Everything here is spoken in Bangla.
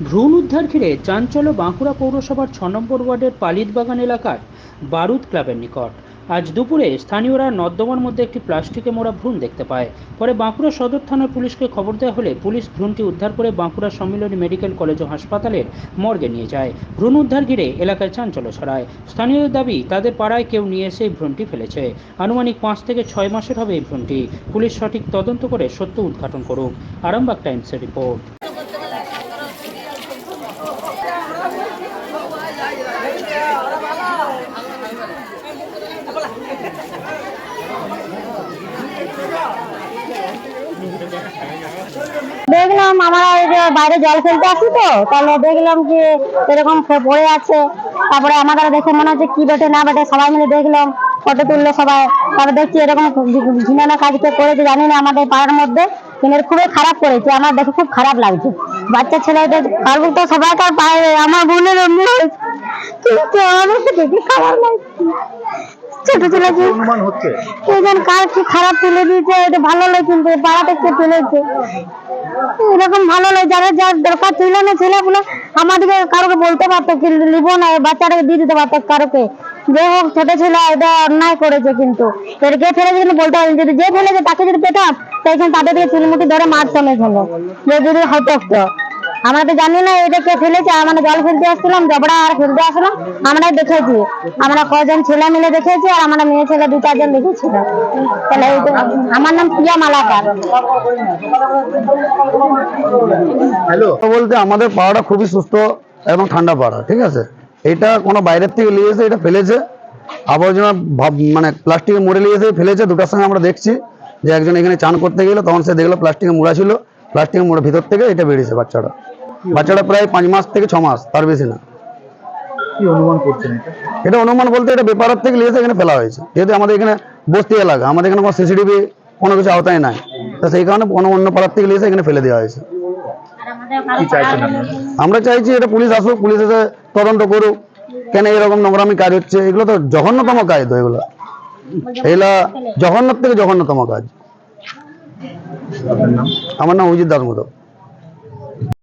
ভ্রূণ উদ্ধার ঘিরে চাঞ্চল্য বাঁকুড়া পৌরসভার 6 নম্বর ওয়ার্ডের পালিতবাগান এলাকার বারুদ ক্লাবের নিকট। আজ দুপুরে স্থানীয়রা নর্দমার মধ্যে একটি প্লাস্টিকে মোড়া ভ্রূণ দেখতে পায়। পরে বাঁকুড়া সদর থানার পুলিশকে খবর দেওয়া হলে পুলিশ ভ্রূণটি উদ্ধার করে বাঁকুড়া সম্মিলনী মেডিকেল কলেজ ও হাসপাতালের মর্গে নিয়ে যায়। ভ্রূণ উদ্ধার ঘিরে এলাকায় চাঞ্চল্য ছড়ায়। স্থানীয়দের দাবি, তাদের পাড়ায় কেউ নিয়ে এসে এই ভ্রূণটি ফেলেছে। আনুমানিক 5 থেকে 6 মাসের হবে এই ভ্রূণটি। পুলিশ সঠিক তদন্ত করে সত্য উদ্ঘাটন করুক। আরামবাগ টাইমসের রিপোর্ট। দেখলাম আমরা এই যে বাইরে জল ফেলতে আসি, তো তাহলে দেখলাম যে এরকম পড়ে আছে। তারপরে আমাদের দেখে মনে হচ্ছে কি বেটে না বেটে, সবাই মিলে দেখলাম, ফটো তুললো সবাই। তারপরে দেখছি এরকম ঘৃণা কাজকে করেছে, জানি না আমাদের পাড়ার মধ্যে, কিন্তু খুবই খারাপ করেছে। আমার দেখে খুব খারাপ লাগছে। বাচ্চা ছেলেদের কারণ তো সবাইকার পায়ে, আমার বোনের এমনি হয়েছে, কিন্তু আমার দেখে খারাপ লাগছে। ছোট ছেলে কার কি খারাপ তুলে দিয়েছে, এটা ভালো লাগে, কিন্তু পাড়াতে কে তুলেছে এরকম ভালো লাগে। যারা যার দরকার ছিল না ছেলেগুলো, আমাদেরকে কারোকে বলতে পারতো কি নিব না, বাচ্চাটাকে দিয়ে দিতে পারতো কারোকে। যে হোক, ছোট ছেলে এটা অন্যায় করেছে, কিন্তু এরকে ফেলেছে কিন্তু বলতে পারেন, যদি যে ফেলেছে তাকে যদি পেতাম, তাই তাদেরকে চুলমুটি ধরে মারতাম এখানে, যে যদি হতো। আমরা তো জানি না এটা কে ফেলেছে। আমরা জল ফেলতে আসছিলাম, জবড়া আর ফেলতে আসলাম, আমরা দেখেছি। আমরা কজন ছেলে মিলে দেখেছি, আর আমরা মেয়ে ছেলে 2-4 জন দেখেছিল। তাহলে আমার নাম প্রিয়া মালাকার। হ্যালো বলতে আমাদের পাড়াটা খুবই সুস্থ এবং ঠান্ডা পাড়া, ঠিক আছে। এটা কোনো বাইরের থেকে নিয়ে এসে এটা ফেলেছে, আবর্জনা মানে প্লাস্টিকে মুড়ে নিয়ে এসে ফেলেছে। দুটার সঙ্গে আমরা দেখছি যে একজন এখানে চান করতে গেল, তখন সে দেখলো প্লাস্টিকে মুড়া ছিল, প্লাস্টিকের মুড়ার ভিতর থেকে এটা বেরিয়েছে। বাচ্চাটা প্রায় 5 মাস থেকে 6 মাস, তার বেশি না। কি অনুমান করছেন এটা অনুমান বলতে এটা বেপারের থেকে নিয়ে এসে এখানে ফেলা হয়েছে। যেহেতু আমাদের এখানে বস্তি এলাকা, আমাদের এখানে কোনো সিসিটিভি কোনো কিছু আওতায় নাই, তো সেই কারণে অন্য পাড়ার থেকে নিয়ে এসে এখানে ফেলে দেওয়া হয়েছে। কি চাইছেন আমরা চাইছি এটা পুলিশ আসুক, পুলিশ এসে তদন্ত করুক, কেন এরকম নোংরামি কাজ হচ্ছে। এগুলো তো জঘন্যতম কাজ, তো এগুলো জঘন্য থেকে জঘন্যতম কাজ। আমার নাম অজিত দাস।